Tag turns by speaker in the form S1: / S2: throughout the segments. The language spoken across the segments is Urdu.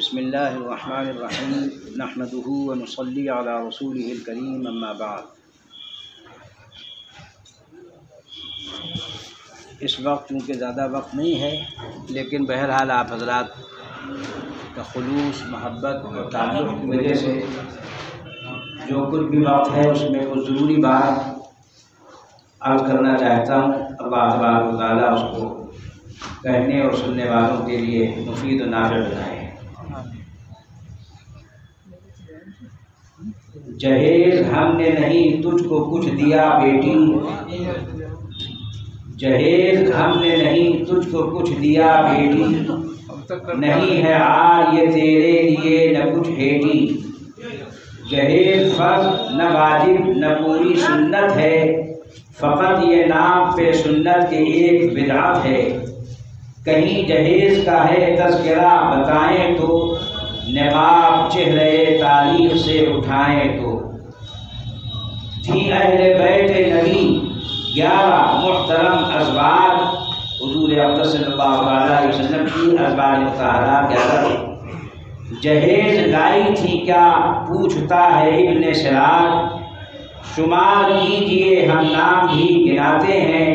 S1: بسم اللہ الرحمن الرحیم نحمده ونصلی علی رسوله الکریم اما بعد۔ اس وقت چونکہ زیادہ وقت نہیں ہے، لیکن بہرحال آپ حضرات کا خلوص، محبت اور تعلق کی وجہ سے جو کچھ بھی وقت ہے اس میں کچھ ضروری بات عرض کرنا چاہتا ہوں۔ اللہ تبارک و تعالیٰ اس کو کہنے اور سننے والوں کے لیے مفید و نافع بنائے۔ جہیز ہم نے نہیں تجھ کو کچھ دیا بیٹی، جہیز ہم نے نہیں تجھ کو کچھ دیا بیٹی، نہیں ہے عار یہ تیرے لیے نہ کچھ ہیٹی۔ جہیز فرض نہ واجب نہ پوری سنت ہے، فقط یہ نام پہ سنت کے ایک بدعت ہے۔ کہیں جہیز کا ہے تذکرہ بتائیں تو، نقاب چہرے تاریخ سے اٹھائیں تو۔ تھی اہل بیت نبی 11 محترم ازواج، حضور اقدس صلی اللہ علیہ وسلم کی ازواج مطہرات 11۔ جہیز لائی تھی کیا پوچھتا ہے ابن سراج، شمار کیجئے ہم نام بھی گناتے ہیں،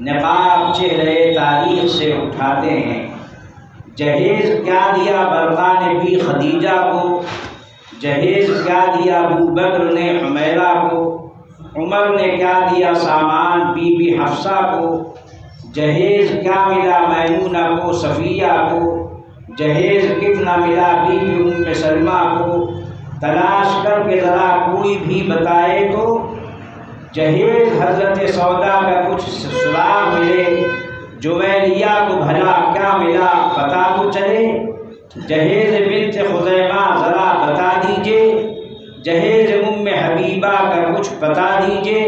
S1: نقاب چہرے تاریخ سے اٹھاتے ہیں۔ جہیز کیا دیا برقع نے بھی خدیجہ کو، جہیز کیا دیا ابو بکر نے حمیرہ کو، عمر نے کیا دیا سامان بی بی حفصہ کو۔ جہیز کیا ملا میمونہ کو صفیہ کو، جہیز کتنا ملا بی بی ام سلمہ کو۔ تلاش کر کے ذرا کوئی بھی بتائے تو، جہیز حضرت سودا کا کچھ سراغ ملے، جویریہ کو بھلا کیا ملا پتہ تو چلے۔ جہیز بنت خزیمہ ذرا بتا دیجئے، جہیز ام حبیبہ کا کچھ بتا دیجئے۔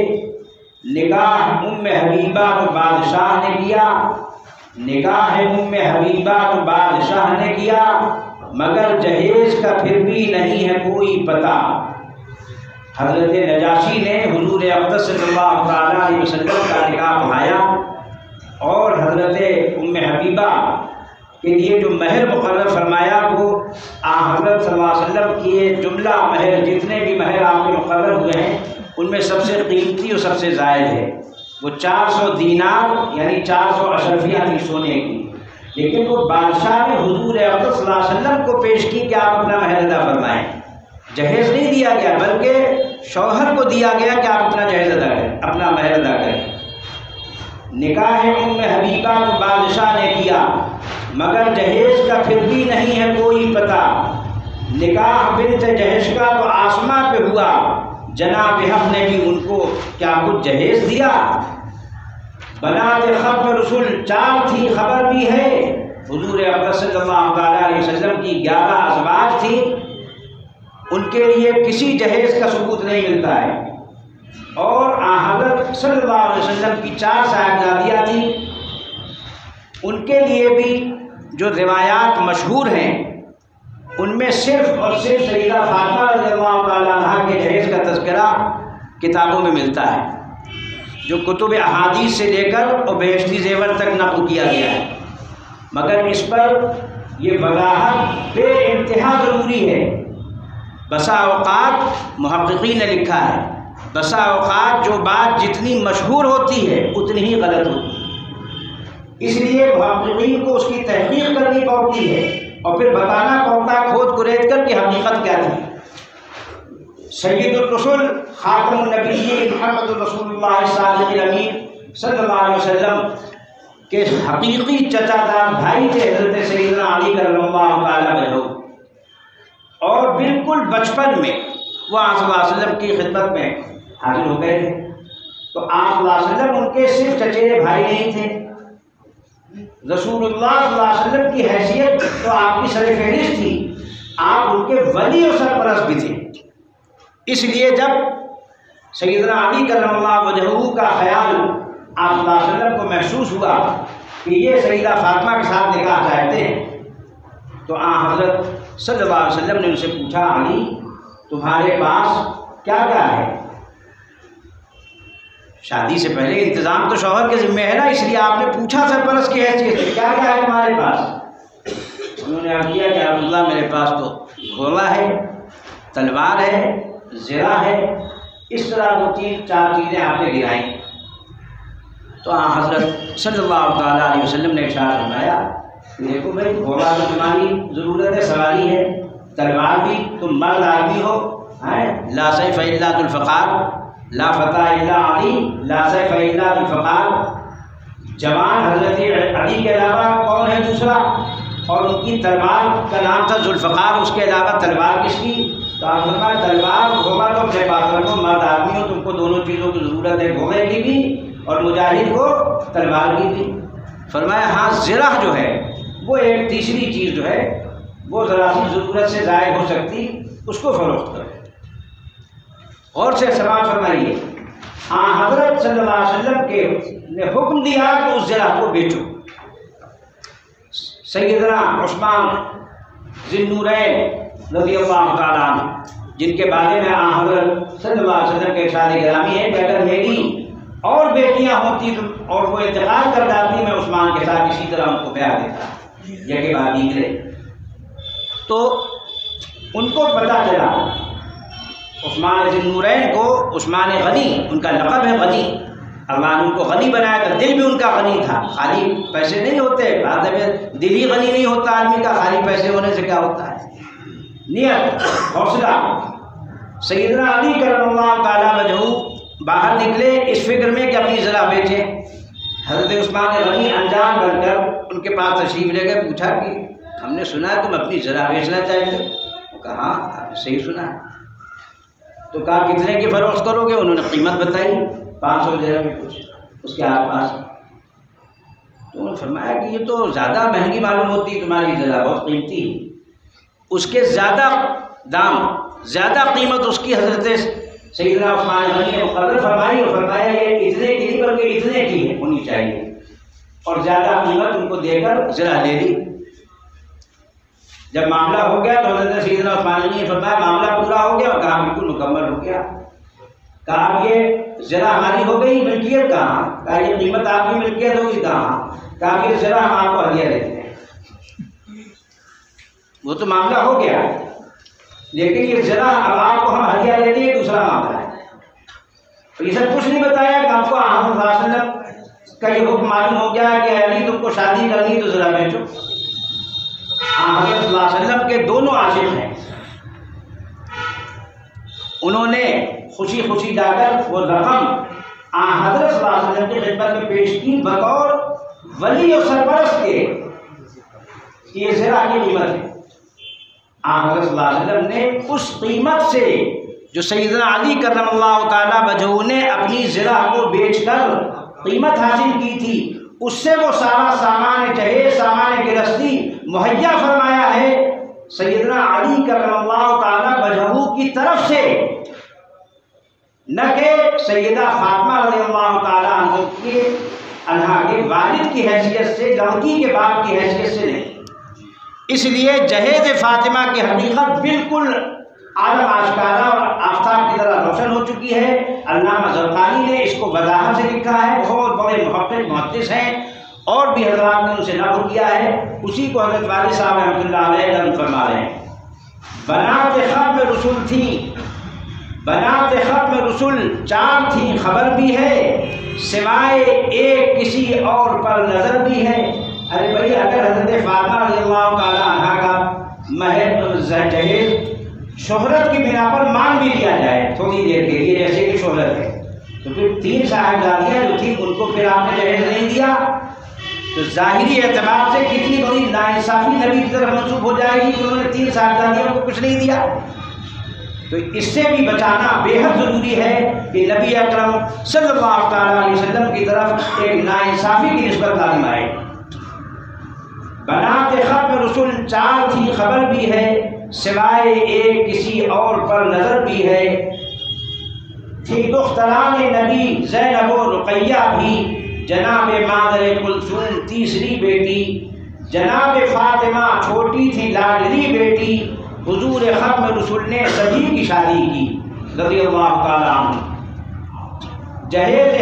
S1: نکاح ام حبیبہ کو بادشاہ نے کیا، نکاح ام حبیبہ کو بادشاہ نے کیا، مگر جہیز کا پھر بھی نہیں ہے کوئی پتہ۔ حضرت نجاشی نے حضور اقدس صلی اللہ علیہ وسلم کا نکاح پڑھایا، اور حضرت ام حبیبہ کے لیے جو مہر مقرر فرمایا وہ حضرت صلی اللہ علیہ وسلم کی جملہ مہر، جتنے بھی مہر آپ کے مقرر ہوئے ہیں ان میں سب سے قیمتی اور سب سے زائد ہے، وہ 400 دینار یعنی 400 اشرفیہ تھی سونے کی۔ لیکن وہ بادشاہ نے حضور اقدس صلی اللہ علیہ وسلم کو پیش کی کہ آپ اپنا مہر ادا فرمائیں۔ جہیز نہیں دیا گیا بلکہ شوہر کو دیا گیا کہ آپ اپنا جہیز ادا کریں، اپنا مہر ادا کریں۔ نکاح ام حبیبہ کو بادشاہ نے کیا، مگر جہیز کا پھر بھی نہیں ہے کوئی پتہ۔ نکاح بنت جہش کا تو آسماں پہ ہوا، جناب حق نے بھی ان کو کیا کچھ جہیز دیا۔ بنات ختم رسول 4 تھی خبر بھی ہے، حضور اقدس صلی اللہ علیہ وسلم کی 11 ازواج تھی، ان کے لیے کسی جہیز کا ثبوت نہیں ملتا ہے۔ اور حضرت صلی اللہ علیہ وسلم کی 4 صاحبزادیاں تھیں، ان کے لیے بھی جو روایات مشہور ہیں ان میں صرف اور صرف سیدہ فاطمہ رضی اللہ تعالیٰ عنہ کے جہیز کا تذکرہ کتابوں میں ملتا ہے، جو کتب احادیث سے لے کر اور بہشتی زیور تک نقل کیا گیا ہے۔ مگر اس پر یہ وضاحت بے انتہا ضروری ہے۔ بسا اوقات محققین نے لکھا ہے، بسا اوقات جو بات جتنی مشہور ہوتی ہے اتنی ہی غلط ہوتی ہے، اس لیے محققین کو اس کی تحقیق کرنی پڑتی ہے اور پھر بتانا پڑتا ہے کھود کرید کر کہ حقیقت کیا تھی۔ سید الرسل خاتم النبیین محمد الرسول اللہ صادق الامین صلی اللہ علیہ وسلم کے حقیقی چچا دار بھائی تھے حضرت سیدنا علی کرم اللہ تعالیٰ وجہہ، اور بالکل بچپن میں وہ آپ صلی اللہ علیہ وسلم کی خدمت میں حاضر ہو گئے تھے۔ تو آپ صلی اللہ علیہ وسلم ان کے صرف چچیرے بھائی نہیں تھے، رسول اللہ صلی اللہ علیہ وسلم کی حیثیت تو آپ کی سر فہرست تھی، آپ ان کے ولی اور سرپرست بھی تھے۔ اس لیے جب سیدنا علی کرم اللہ وجہہ کا خیال آپ صلی اللہ علیہ وسلم کو محسوس ہوا کہ یہ سیدہ فاطمہ کے ساتھ نکاح چاہتے ہیں، تو حضرت صلی اللہ علیہ وسلم نے ان سے پوچھا، علی تمہارے پاس کیا کیا ہے؟ شادی سے پہلے انتظام تو شوہر کے ذمہ ہے نا، اس لیے آپ نے پوچھا سرپرست کی حیثیت سے کیا کیا ہے تمہارے پاس؟ انہوں نے عرض کیا کہ عبداللہ میرے پاس تو گھوڑا ہے، تلوار ہے، زرہ ہے، اس طرح وہ 3-4 چیزیں آپ نے گرائیں۔ تو حضرت صلی اللہ تعالیٰ علیہ وسلم نے ارشاد فرمایا، دیکھو بھائی گھوڑا تو تمہاری ضرورت ہے، سواری ہے، تلوار بھی، تم مرد آدمی ہو، لا سیف الا ذو الفقار، لا فتح الا علی، لا سیف الا ذو الفقار۔ جوان حضرت علی کے علاوہ کون ہے دوسرا؟ اور ان کی تلوار کا نام تھا ذوالفقار، اس کے علاوہ تلوار کس کی؟ تو آپ فرمایا تلوار گھوڑا تو اپنے پاس رکھو، مرد آدمی ہو، تم کو دونوں چیزوں کی ضرورت ہے، گھوڑے کی بھی اور مجاہد کو تلوار کی بھی۔ فرمایا ہاں زرہ جو ہے وہ ایک تیسری چیز جو ہے وہ ذرا سی ضرورت سے زائد ہو سکتی، اس کو فروخت کرو۔ اور سے سماعت فرمائیے، حضرت صلی اللہ علیہ وسلم کے نے حکم دیا کہ اس زرہ کو بیچو۔ سیدنا عثمان ذی النورین رضی اللہ تعالیٰ عنہ، جن کے بارے میں حضرت صلی اللہ علیہ وسلم کے ارشاد گرامی ہے کہ اگر میری اور بیٹیاں ہوتی اور وہ انتقال کر جاتی، میں عثمان کے ساتھ اسی طرح ان کو بیاہ دیتا، یہ کہ بات نکلے۔ تو ان کو پتہ چلا، عثمان ذی النورین کو عثمان غنی ان کا لقب ہے، غنی، اللہ نے ان کو غنی بنایا تھا، دل بھی ان کا غنی تھا، خالی پیسے نہیں ہوتے، بعد میں دل ہی غنی نہیں ہوتا آدمی کا، خالی پیسے ہونے سے کیا ہوتا ہے، نیت، حوصلہ۔ سیدنا علی کرم اللہ تعالیٰ وجہہ باہر نکلے اس فکر میں کہ اپنی ذرا بیچیں۔ حضرت عثمان غنی انجان بن کر ان کے پاس تشریف لے گئے، پوچھا کہ ہم نے سنا ہے تم اپنی ذرا بیچنا چاہتے ہو؟ وہ کہا ہاں آپ نے صحیح سنا ہے۔ تو کہا کتنے کی فروخت کرو گے؟ انہوں نے قیمت بتائی، 500 درہم کچھ اس کے آس پاس۔ تو انہوں نے فرمایا کہ یہ تو زیادہ مہنگی معلوم ہوتی، تمہاری ذرا بہت قیمتی، اس کے زیادہ دام، زیادہ قیمت اس کی حضرت سیدنا عثمان غنی نے مقرر فرمائی اور فرمایا یہ اتنے کی نہیں بلکہ اتنے کی ہے ہونی چاہیے، اور زیادہ قیمت ان کو دے کر ذرا لے لی۔ جب معاملہ ہو گیا تو حضرت سیدنا عثمان غنی نے فرمایا معاملہ پورا ہو گیا، اور کہا بالکل مکمل ہو گیا۔ کہا یہ ذرا ہماری ہو گئی، ملکیت کہاں؟ کہا یہ قیمت آپ کی ملکیت ہوگی کہاں؟ کہا کہ ذرا ہم آپ کو ہدیہ دیتے ہیں۔ وہ تو معاملہ ہو گیا، لیکن یہ ذرا اب آپ کو ہم ہدیہ دیتے ہیں، دوسرا معاملہ ہے۔ تو یہ سب کچھ نہیں بتایا کہ ہم کو آپ صلی اللہ علیہ وسلم کا یہ حکم معلوم ہو گیا کہ علی تم کو شادی کرنی تو ذرا بیچو۔ حضرت صلی اللہ علیہ وسلم کے دونوں عاشق ہیں، انہوں نے خوشی خوشی جا کر وہ رقم حضرت صلی اللہ علیہ وسلم کی خدمت میں پیش کی بطور ولی اور سرپرست کے، یہ زرہ کی قیمت ہے۔ حضرت صلی اللہ علیہ وسلم نے اس قیمت سے جو سیدنا علی کرم اللہ تعالیٰ وجہہ نے اپنی زرہ کو بیچ کر قیمت حاصل کی تھی، اس سے وہ سارا سامان جہیز، سامان گرستی مہیا فرمایا ہے سیدنا علی کرم اللہ تعالیٰ وجہہ کی طرف سے، نہ کہ سیدہ فاطمہ رضی اللہ تعالیٰ عنہا کے والد کی حیثیت سے، لڑکی کے باپ کی حیثیت سے نہیں۔ اس لیے جہیز فاطمہ کی حقیقت بالکل عالم آشکارا اور آفتاب کی طرح روشن ہو چکی ہے۔ علامہ زرقانی نے اس کو وضاحت سے لکھا ہے، بہت بڑے محقق محدث ہیں، اور بھی حضرات نے اسے نقل کیا ہے، اسی کو حضرت والد صاحب رحمۃ اللہ علیہ نقل فرما رہے ہیں۔ بنات ختم رسول تھی، بنات ختم رسول 4 تھی، خبر بھی ہے، سوائے ایک کسی اور پر نظر بھی ہے۔ ارے بھائی اگر حضرت فاطمہ رضی اللہ تعالیٰ عنہ کا مہر جہیز شہرت کی بنا پر مان بھی لیا جائے تھوڑی دیر کے لیے، جیسے کہ شہرت ہے، تو پھر 3 صاحبزادیاں جو تھیں ان کو پھر آپ نے جہیز نہیں دیا، تو ظاہری اعتبار سے کتنی بڑی ناانصافی نبی کی طرف منسوب ہو جائے گی کہ انہوں نے 3 صاحبزادیوں کو کچھ نہیں دیا۔ تو اس سے بھی بچانا بے حد ضروری ہے کہ نبی اکرم صلی اللہ تعالیٰ علیہ وسلم کی طرف ایک ناانصافی کی نسبت لازم آئے۔ بنات ختم رسول 4 تھی، خبر بھی ہے، سوائے ایک کسی اور پر نظر بھی ہے۔ تھی دختران نبی زینب و رقیہ بھی، جناب مادر کلثوم تیسری بیٹی، جناب فاطمہ چھوٹی تھی لاڈلی بیٹی، حضور ختم رسول نے سبھی کی شادی کی رضی اللہ تعالیٰ عنہ۔ جہیز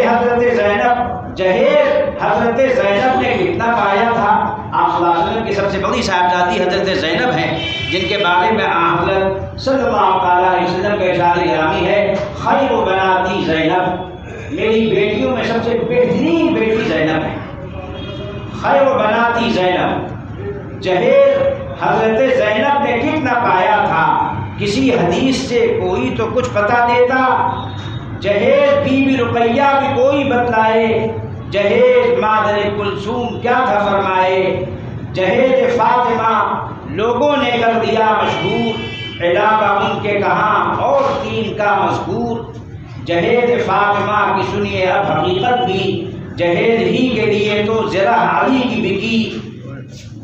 S1: حضرت زینب نے کتنا پایا تھا؟ آپ صلی اللہ علیہ وسلم کی سب سے بڑی صاحبزادی حضرت زینب ہیں، جن کے بارے میں حضرت صلی اللہ تعالیٰ علیہ وسلم کا ارشاد گرامی ہے، خیر بناتی زینب، میری بیٹیوں میں سب سے بہترین بیٹی زینب ہے، خیر بناتی زینب۔ جہیز حضرت زینب نے کتنا پایا تھا، کسی حدیث سے کوئی تو کچھ پتہ دیتا، جہیز بی بی رقیہ بھی کوئی بتلائے، جہیز مادر کلثوم کیا تھا فرمائے، جہیز فاطمہ لوگوں نے کر دیا مشہور، علاوہ ان کے کہاں اور تین کا مذکور، جہیز فاطمہ کی سنیے اب حقیقت بھی، جہیز ہی کے لیے تو ذرا علی کی بکی،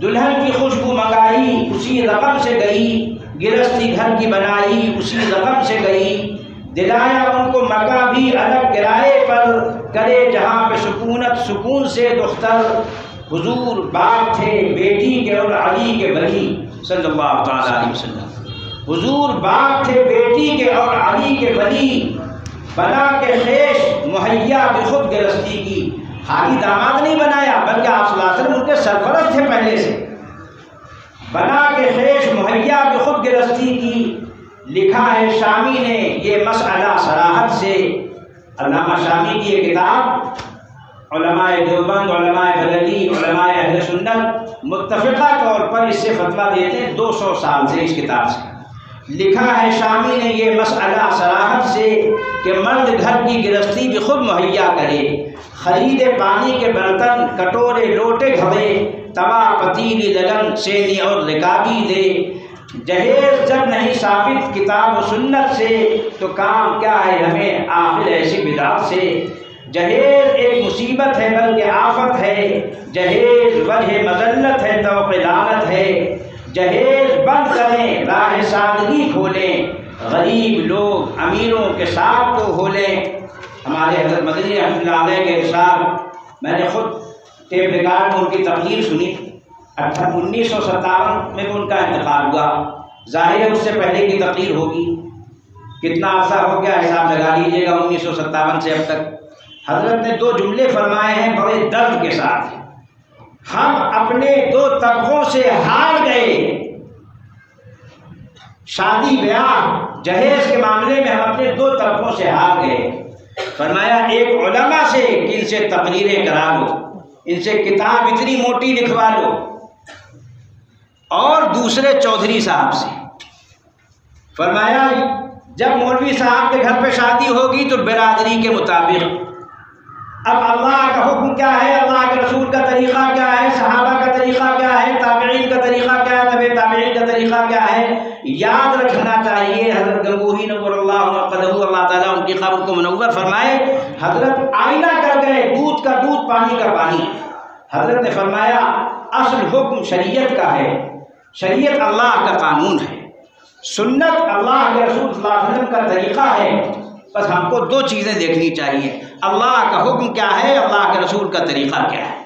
S1: دلہن کی خوشبو منگائی اسی رقم سے گئی، گرستی گھر کی بنائی اسی رقم سے گئی، دلایا ان کو مکہ بھی الگ کرائے پر، کرے جہاں پہ سکونت سکون سے دختر، حضور باپ تھے بیٹی کے اور علی کے ولی صلی اللہ تعالیٰ علیہ وسلم، حضور باپ تھے بیٹی کے اور علی کے ولی، بنا کے خیش مہیا بخود گرستی کی، خالی داماد نہیں بنایا بلکہ آپ صلی اللہ علیہ وسلم ان کے سرپرست تھے پہلے سے، بنا کے خیش مہیا بخود گرستی کی، لکھا ہے شامی نے یہ مسئلہ صراحت سے، علامہ شامی کی یہ کتاب علماء دیوبند، علماء بریلوی، علماء اہل سنت متفقہ طور پر اس سے فتویٰ دیتے ہیں 200 سال سے اس کتاب سے، لکھا ہے شامی نے یہ مسئلہ صراحت سے کہ مرد گھر کی گرستی بھی خود مہیا کرے، خریدے پانی کے برتن کٹورے لوٹے گھڑے، توا پتیلی لگن سینی اور رکابی دے، جہیز جب نہیں ثابت کتاب و سنت سے تو کام کیا ہے ہمیں آخر ایسی بدعت سے، جہیز ایک مصیبت ہے بلکہ آفت ہے، جہیز وجہ مذلت ہے توق لعنت ہے، جہیز بند کریں راہ سادگی کھولیں، غریب لوگ امیروں کے ساتھ تو ہو لیں۔ ہمارے حضرت مدنی رحمۃ اللہ علیہ کے ارشاد، میں نے خود ٹیپ ریکارڈ میں ان کی تقریر سنی، 1957 میں ان کا انتقال ہوا، ظاہر ہے اس سے پہلے کی تقریر ہوگی، کتنا عرصہ ہو گیا حساب لگا لیجیے گا 1957 سے اب تک۔ حضرت نے 2 جملے فرمائے ہیں بڑے درد کے ساتھ، ہم اپنے 2 طبقوں سے ہار گئے، شادی بیاہ جہیز کے معاملے میں ہم اپنے 2 طبقوں سے ہار گئے۔ فرمایا ایک علماء سے کہ ان سے تقریریں کرا لو، ان سے کتاب اتنی موٹی لکھوا لو، اور دوسرے چودھری صاحب سے۔ فرمایا جب مولوی صاحب کے گھر پہ شادی ہوگی تو برادری کے مطابق، اب اللہ کا حکم کیا ہے، اللہ کے رسول کا طریقہ کیا ہے، صحابہ کا طریقہ کیا ہے، تابعین کا طریقہ کیا ہے، تبع تابعین کا طریقہ کیا ہے، یاد رکھنا چاہیے۔ حضرت گنگوہی نور اللہ مقدہ، اللہ تعالیٰ ان کی قبر کو منور فرمائے، حضرت آئینہ کر گئے، دودھ کا دودھ پانی کا پانی۔ حضرت نے فرمایا اصل حکم شریعت کا ہے، شریعت اللہ کا قانون ہے، سنت اللہ کے رسول صلی اللہ علیہ وسلم کا طریقہ ہے، بس ہم کو 2 چیزیں دیکھنی چاہیے، اللہ کا حکم کیا ہے، اللہ کے رسول کا طریقہ کیا ہے۔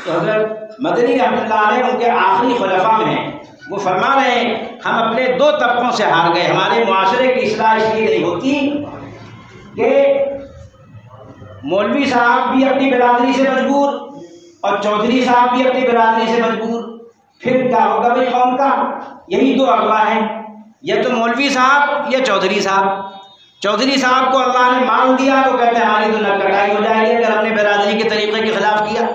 S1: تو حضرت مدنی رحمۃ اللہ علیہ ان کے آخری خلفاء میں ہیں، وہ فرما رہے ہیں ہم اپنے 2 طبقوں سے ہار گئے، ہمارے معاشرے کی اصلاح اس لیے نہیں ہوتی کہ مولوی صاحب بھی اپنی برادری سے مجبور اور چودھری صاحب بھی اپنی برادری سے مجبور، پھر کیا ہوگا بھائی قوم کا؟ یہی 2 اغوا ہیں، یا تو مولوی صاحب یا چودھری صاحب۔ چودھری صاحب کو اللہ نے مان دیا تو کہتے ہیں ہماری تو نک کٹائی ہو جائے گی اگر ہم نے برادری کے طریقے کے خلاف کیا۔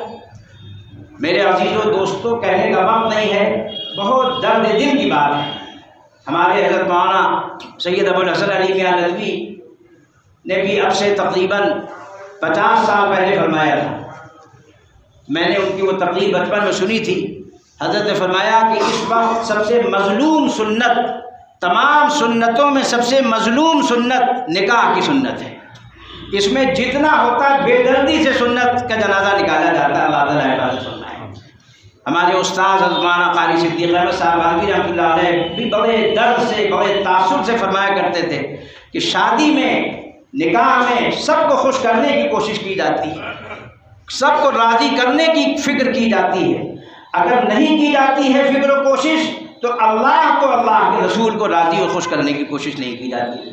S1: میرے عزیزوں دوستوں، کہنے کا وقت نہیں ہے، بہت درد دل کی بات ہے۔ ہمارے حضرت مولانا سید ابو الحسن علی میاں ندوی نے بھی اب سے تقریباً 50 سال پہلے فرمایا تھا، میں نے ان کی وہ تقریر بچپن میں سنی تھی۔ حضرت نے فرمایا کہ اس وقت سب سے مظلوم سنت، تمام سنتوں میں سب سے مظلوم سنت نکاح کی سنت ہے، اس میں جتنا ہوتا ہے بے دردی سے سنت کا جنازہ نکالا جاتا ہے۔ اللہ تعالیٰ حفاظت فرمائے۔ ہمارے استاد حضرت مولانا قاری صدیق احمد صاحب عالوی رحمۃ اللہ علیہ بھی بڑے درد سے، بڑے تعصب سے فرمایا کرتے تھے کہ شادی میں، نکاح میں سب کو خوش کرنے کی کوشش کی جاتی ہے، سب کو راضی کرنے کی فکر کی جاتی ہے، اگر نہیں کی جاتی ہے فکر و کوشش تو اللہ کو، اللہ کے رسول کو راضی و خوش کرنے کی کوشش نہیں کی جاتی۔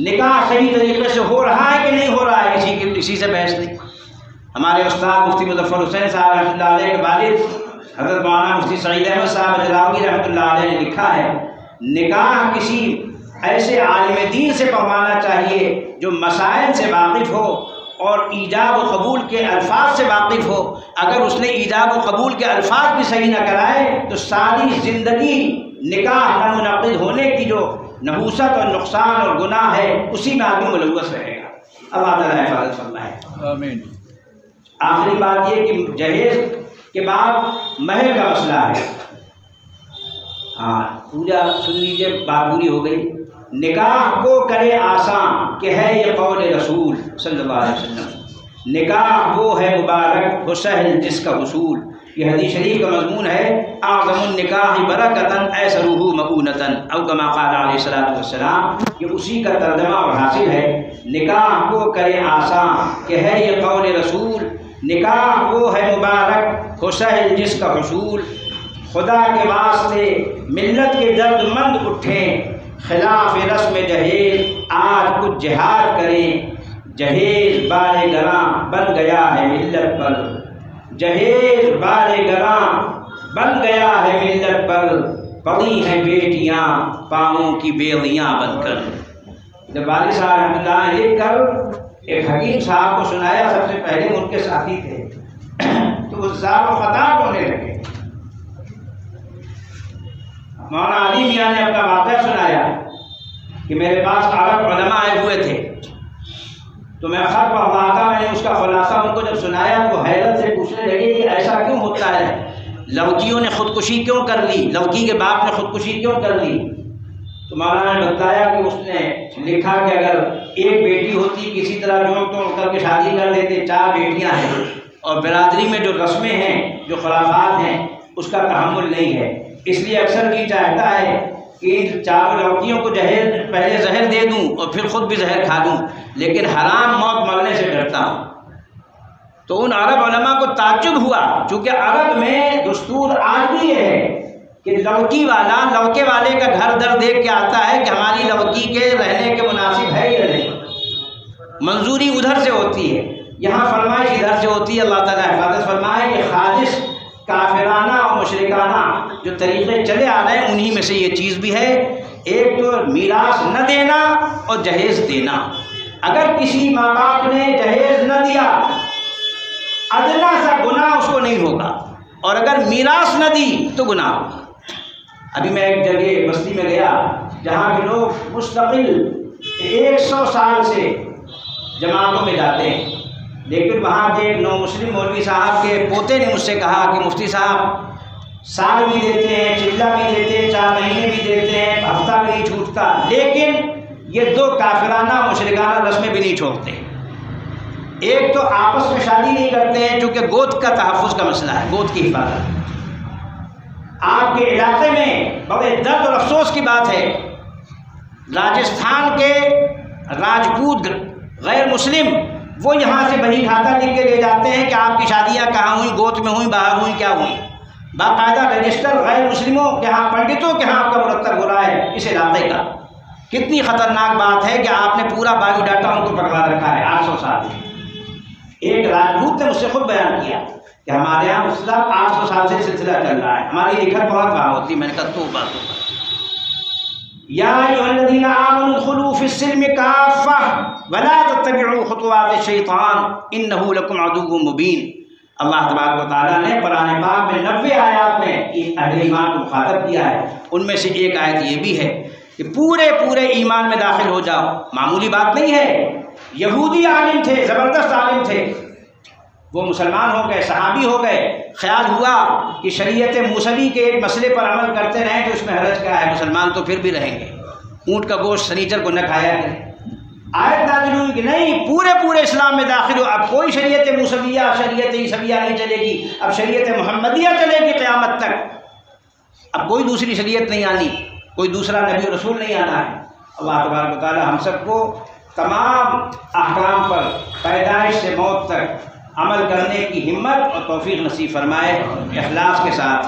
S1: نکاح صحیح طریقے سے ہو رہا ہے کہ نہیں ہو رہا ہے، اسی سے بحث نہیں۔ ہمارے استاد مفتی مظفر حسین صاحب رحمۃ اللہ علیہ کے والد حضرت مولانا مفتی سعید احمد صاحب اجلاوی رحمۃ اللہ علیہ نے لکھا ہے نکاح کسی ایسے عالم دین سے پڑھوانا چاہیے جو مسائل سے واقف ہو اور ایجاب و قبول کے الفاظ سے واقف ہو. اگر اس نے ایجاب و قبول کے الفاظ بھی صحیح نہ کرائے تو ساری زندگی نکاح نہ منعقد ہونے کی جو نحوست اور نقصان اور گناہ ہے اسی میں آدمی ملوث رہے گا. اللہ تعالیٰ حفاظت فرمائے.
S2: آمین.
S1: آخری بات یہ کہ جہیز کے بعد مہر کا مسئلہ ہے. ہاں پورا سن لیجیے، بات پوری ہو گئی. نکاح کو کرے آسان کہ ہے یہ قول رسول صلی اللہ علیہ وسلم. نکاح وہ ہے مبارک و سہل جس کا حصول. یہ حدیث شریف کا مضمون ہے اعظم النکاح برکتاً ایسرہ مؤونتاً او کما قال علیہ الصلوۃ والسلام. یہ اسی کا ترجمہ اور حاصل ہے. نکاح کو کرے آسان کہ ہے یہ قول رسول. نکاح وہ ہے مبارک و سہل جس کا حصول. خدا کے واسطے ملت کے درد مند اٹھیں خلاف رسم جہیز آج کچھ جہاد کریں. جہیز بار گراں بن گیا ہے ملت پر. جہیز بار گراں بن گیا ہے ملت پر. پڑی ہیں بیٹیاں پاؤں کی بیڑیاں بن کر. جب والد صاحب رحمۃ اللہ نے لکھ کر ایک حکیم صاحب کو سنایا، سب سے پہلے ان کے ساتھی تھے، تو وہ صاحب خطاب ہونے لگے. مولانا علی میاں نے اپنا واقعہ سنایا کہ میرے پاس عرب علماء آئے ہوئے تھے تو میں خط پڑھا تھا. میں نے اس کا خلاصہ ان کو جب سنایا تو حیرت سے پوچھنے لگے کہ ایسا کیوں ہوتا ہے، لڑکیوں نے خودکشی کیوں کر لی، لڑکی کے باپ نے خودکشی کیوں کر لی. تو مولانا نے بتایا کہ اس نے لکھا کہ اگر ایک بیٹی ہوتی کسی طرح جوڑ توڑ کر کے شادی کر دیتے. 4 بیٹیاں ہیں اور برادری میں جو رسمیں ہیں جو خلافات ہیں اس کا تحمل نہیں ہے. اس لیے اکثر کی چاہتا ہے کہ ان 4 لڑکیوں کو پہلے زہر دے دوں اور پھر خود بھی زہر کھا دوں، لیکن حرام موت مرنے سے ڈرتا ہوں. تو ان عرب علماء کو تعجب ہوا، چونکہ عرب میں دستور آج بھی یہ ہے کہ لڑکی والا لڑکے والے کا گھر در دیکھ کے آتا ہے کہ ہماری لڑکی کے رہنے کے مناسب ہے یا نہیں. منظوری ادھر سے ہوتی ہے، یہاں فرمائش ادھر سے ہوتی ہے. اللہ تعالیٰ حفاظت فرمائے کہ خالص کافرانہ اور مشرکانہ جو طریقے چلے آ رہے ہیں انہی میں سے یہ چیز بھی ہے. ایک تو میراث نہ دینا اور جہیز دینا. اگر کسی ماں باپ نے جہیز نہ دیا ادنا سا گناہ اس کو نہیں ہوگا، اور اگر میراث نہ دی تو گناہ ہوگا. ابھی میں ایک جگہ بستی میں گیا جہاں کے لوگ مستقل 100 سال سے جماعتوں میں جاتے ہیں، لیکن وہاں کے ایک نو مسلم مولوی صاحب کے پوتے نے مجھ سے کہا کہ مفتی صاحب سال بھی دیتے ہیں، چلہ بھی دیتے ہیں، 4 مہینے بھی دیتے ہیں، ہفتہ بھی نہیں چھوٹتا، لیکن یہ 2 کافرانہ مشرکانہ رسمیں بھی نہیں چھوڑتے. ایک تو آپس میں شادی نہیں کرتے ہیں چونکہ گوت کا تحفظ کا مسئلہ ہے، گوت کی حفاظت. آپ کے علاقے میں بڑے درد اور افسوس کی بات ہے، راجستھان کے راجپوت غیر مسلم وہ یہاں سے بہی کھاتا لکھ کے لے جاتے ہیں کہ آپ کی شادیاں کہاں ہوئیں، گوت میں ہوئیں، باہر ہوئیں، کیا ہوئیں. باقاعدہ رجسٹر غیر مسلموں کے ہاں، پنڈتوں کے ہاں آپ کا مرتب ہو رہا ہے اس علاقے کا. کتنی خطرناک بات ہے کہ آپ نے پورا بایو ڈاٹا ان کو پکڑا رکھا ہے 800 سال سے. ایک راجپوت نے مجھ سے خود بیان کیا کہ ہمارے یہاں مسئلہ 800 سال سے سلسلہ چل رہا ہے، ہماری لکھت بہت وہاں ہوتی. میں نے کہا توبہ توبہ. یا ایھا الذین آمنوا ادخلوا فی السلم کافہ ولا تتبعوا خطوات الشیطان انہ لکم عدو مبین. اللہ تبارک و تعالیٰ نے قرآن پاک میں 90 آیات میں اہل ایمان کو مخاطب کیا ہے. ان میں سے ایک آیت یہ بھی ہے کہ پورے ایمان میں داخل ہو جاؤ. معمولی بات نہیں ہے. یہودی عالم تھے، زبردست عالم تھے، وہ مسلمان ہو گئے، صحابی ہو گئے. خیال ہوا کہ شریعت موسوی کے ایک مسئلے پر عمل کرتے رہیں تو اس میں حرج کیا ہے، مسلمان تو پھر بھی رہیں گے. اونٹ کا گوشت سنیچر کو نہ کھایا کریں. آیت نازل ہوئی کہ نہیں، پورے اسلام میں داخل ہو. اب کوئی شریعت موسویہ شریعت عیسویہ نہیں چلے گی، اب شریعت محمدیہ چلے گی قیامت تک. اب کوئی دوسری شریعت نہیں آنی، کوئی دوسرا نبی و رسول نہیں آنا ہے. اللہ تبارک و تعالی ہم سب کو تمام احکام پر پیدائش سے موت تک عمل کرنے کی ہمت اور توفیق نصیب فرمائے. اخلاص کے ساتھ